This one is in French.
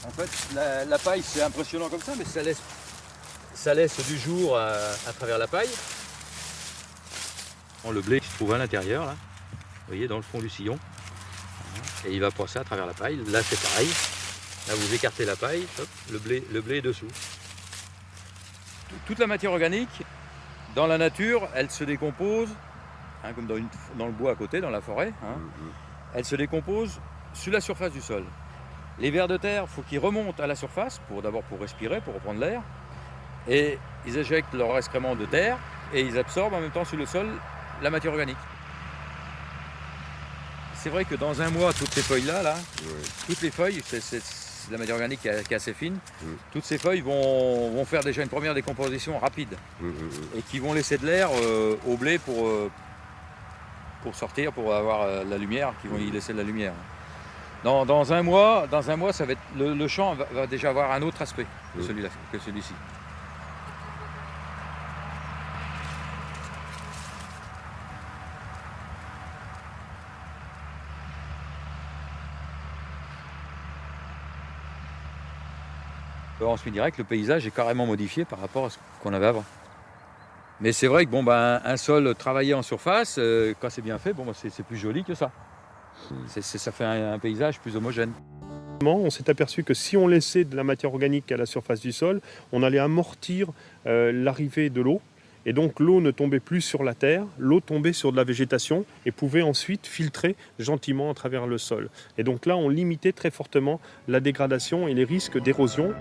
En fait, la paille, c'est impressionnant comme ça, mais ça laisse du jour à travers la paille. Le blé se trouve à l'intérieur, là, vous voyez, dans le fond du sillon. Et il va passer à travers la paille. Là, c'est pareil. Là, vous écartez la paille, hop, le blé est dessous. Toute la matière organique, dans la nature, elle se décompose, hein, comme dans le bois à côté, dans la forêt. Hein, elle se décompose sur la surface du sol. Les vers de terre, il faut qu'ils remontent à la surface, d'abord pour respirer, pour reprendre l'air. Et ils éjectent leur excrément de terre et ils absorbent en même temps sur le sol la matière organique. C'est vrai que dans un mois, toutes ces feuilles-là, toutes les feuilles, c'est la matière organique qui est assez fine, toutes ces feuilles vont faire déjà une première décomposition rapide et qui vont laisser de l'air au blé pour sortir, pour avoir la lumière, qui vont y laisser de la lumière. Dans un mois, ça va être, le champ va déjà avoir un autre aspect que celui-ci. On se dirait que le paysage est carrément modifié par rapport à ce qu'on avait avant. Mais c'est vrai que un sol travaillé en surface, quand c'est bien fait, c'est plus joli que ça. Ça fait un paysage plus homogène. On s'est aperçu que si on laissait de la matière organique à la surface du sol, on allait amortir l'arrivée de l'eau. Et donc l'eau ne tombait plus sur la terre, l'eau tombait sur de la végétation et pouvait ensuite filtrer gentiment à travers le sol. Et donc là, on limitait très fortement la dégradation et les risques d'érosion.